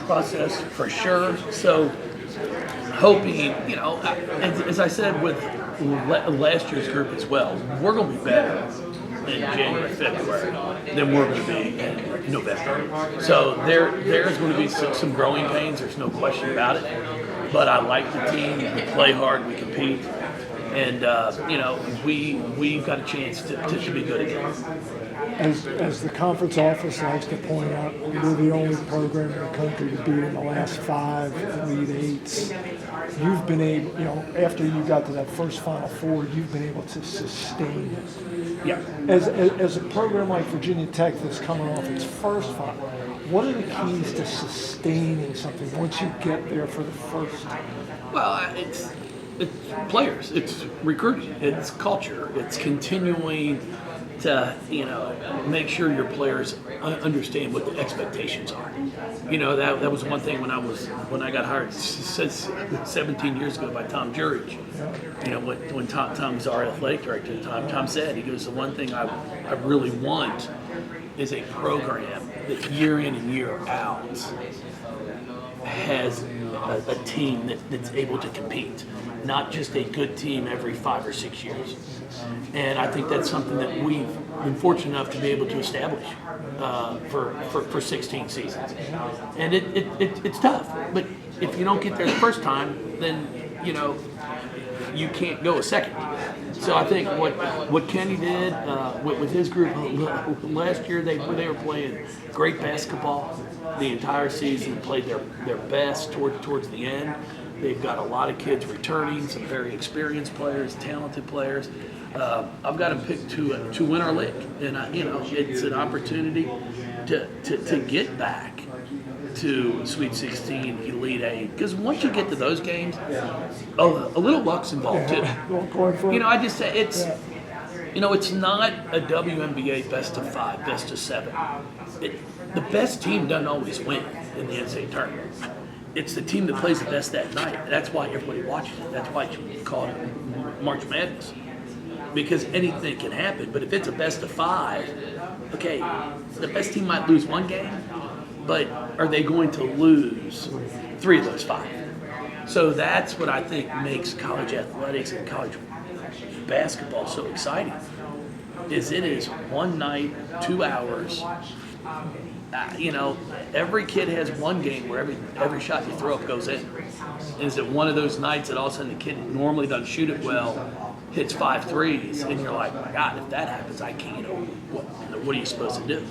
process for sure. So hoping, as I said with last year's group as well, we're going to be better in January, February than we're going to be in November. So there's going to be some growing pains. There's no question about it. But I like the team. We play hard. We compete. And, we've got a chance to be good again. As the conference office likes to point out, we're the only program in the country to be in the last 5 Elite Eights. You've been able, after you got to that first Final Four, you've been able to sustain it. Yeah. As a program like Virginia Tech that's coming off its first Final, what are the keys to sustaining something once you get there for the first time? Well, it's players, it's recruiting, it's culture, it's continuing to make sure your players understand what the expectations are. That was one thing when I got hired 17 years ago by Tom Jurich. When Tom was our athletic director at the time, Tom said, he goes, the one thing I really want is a program that year in and year out has a team that's able to compete, not just a good team every 5 or 6 years. And I think that's something that we've been fortunate enough to be able to establish for 16 seasons. And it's tough, but if you don't get there the first time, then you can't go a second. So I think what Kenny did with his group last year, they were playing great basketball the entire season, played their best towards the end. They've got a lot of kids returning, some very experienced players, talented players. I've got them picked to win our league, and it's an opportunity to get back to Sweet 16, Elite 8, because once you get to those games, a little luck's involved too. I just say it's not a WNBA best of 5, best of 7. The best team doesn't always win in the NCAA tournament. It's the team that plays the best that night. That's why everybody watches it. That's why you call it March Madness, because anything can happen. But if it's a best of 5, okay, the best team might lose one game, but are they going to lose 3 of those 5? So that's what I think makes college athletics and college basketball so exciting, is it is one night, 2 hours. Every kid has one game where every shot you throw up goes in. And is it one of those nights that all of a sudden the kid who normally doesn't shoot it well hits 5 threes, and you're like, my God, if that happens, I can't. What are you supposed to do?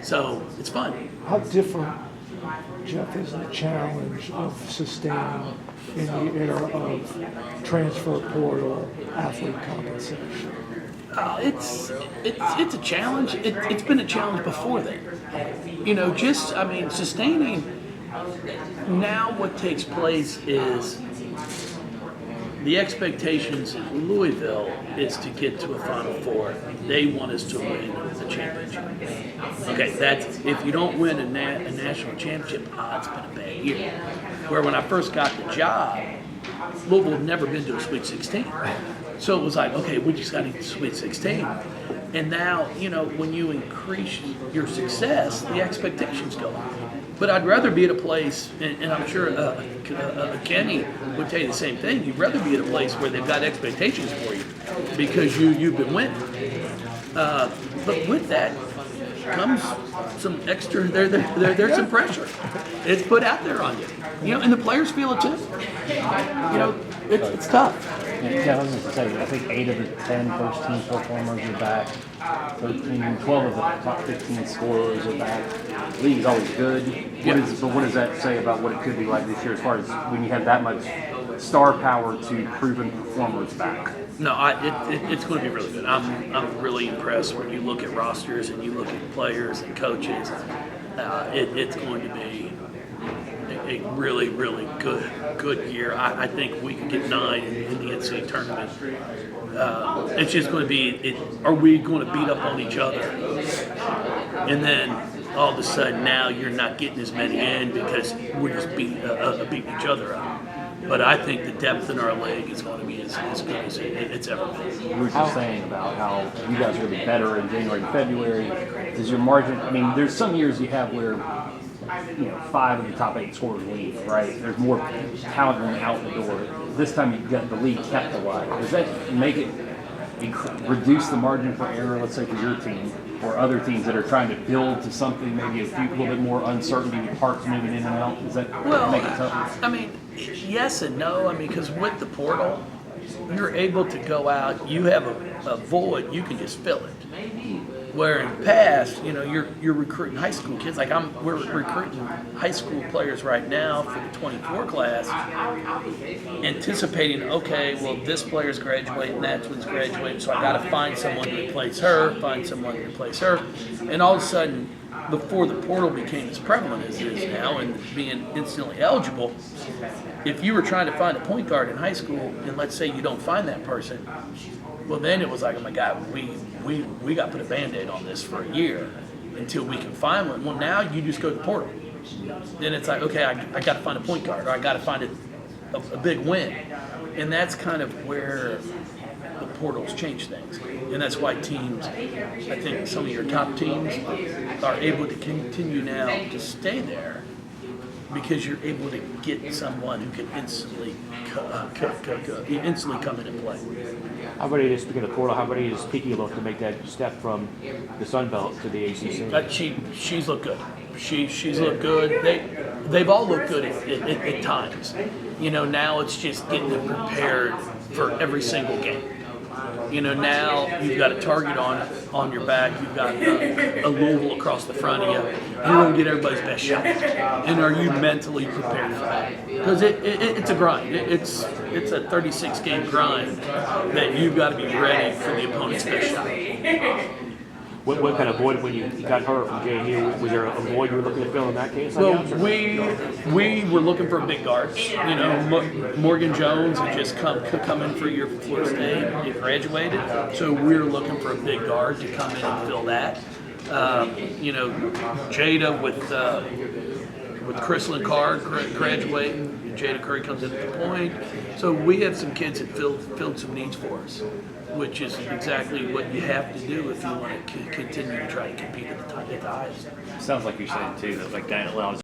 So it's fun. How different, Jeff, is the challenge of sustaining in the era of transfer portal athlete compensation? It's a challenge. It's been a challenge before then. Sustaining. Now what takes place is the expectations in Louisville is to get to a Final Four. They want us to win the championship. Okay, that's if you don't win a national championship, it's been a bad year. Where when I first got the job, Louisville had never been to a Sweet 16. So it was like, okay, we just got to get to Sweet 16. And now, when you increase your success, the expectations go up. But I'd rather be at a place, and I'm sure Kenny would tell you the same thing, you'd rather be at a place where they've got expectations for you because you've been winning. But with that comes some extra, there's some pressure. It's put out there on you. And the players feel it too. It's tough. Yeah, I was going to say, I think 8 of the 10 first-team performers are back. 12 of the top 15 scorers are back. The league's always good. But what does that say about what it could be like this year as far as when you have that much star power to proven performers back? No, it's going to be really good. I'm really impressed when you look at rosters and you look at players and coaches. It's going to be a really, really good year. I think we can get 9 in the NCAA tournament. It's just going to be, are we going to beat up on each other? And then all of a sudden now you're not getting as many in because we're just beating each other up. But I think the depth in our league is going to be as good as it's ever been. You were just saying about how you guys are going to be better in January and February. Does your margin, there's some years you have where 5 of the top 8 scorers leave, right? There's more talent going out the door. This time you've got the league kept alive. Does that make it reduce the margin for error, let's say, for your team or other teams that are trying to build to something, maybe a little bit more uncertainty with parts moving in and out? Does that make it tougher? I mean, yes and no. I mean, because with the portal, you're able to go out. You have a void, you can just fill it. Where in the past, you're recruiting high school kids. Like we're recruiting high school players right now for the 24 class, anticipating, okay, well, this player's graduating, that one's graduating, so I got to find someone to replace her, and all of a sudden, before the portal became as prevalent as it is now and being instantly eligible, if you were trying to find a point guard in high school, and let's say you don't find that person, well, then it was like, oh my God, we got to put a Band-Aid on this for a year until we can find one. Well, now you just go to the portal. Then it's like, okay, I got to find a point guard, or I got to find a big win. And that's kind of where the portals change things. And that's why teams, I think some of your top teams are able to continue now to stay there because you're able to get someone who can instantly come in and play. How ready is, speaking of the portal, how ready does Kiki look to make that step from the Sun Belt to the ACC? She's looked good. She's looked good. They've all looked good at times. Now it's just getting them prepared for every single game. Now you've got a target on your back. You've got a Louisville across the front of you. You're going to get everybody's best shot. And are you mentally prepared for that? Because it's a grind. It's a 36-game grind that you've got to be ready for the opponent's best shot. What kind of void when you got her from JMU? Was there a void you were looking to fill in that case? Well, we were looking for a big guard. Morgan Jones had just come in for a year for Florida State and graduated, so we were looking for a big guard to come in and fill that. Jada with Chrislyn Carr graduating. Jada Curry comes in at the point. So we have some kids that filled some needs for us, which is exactly what you have to do if you want to continue to try to compete at the highest. Sounds like you're saying, too, that that allows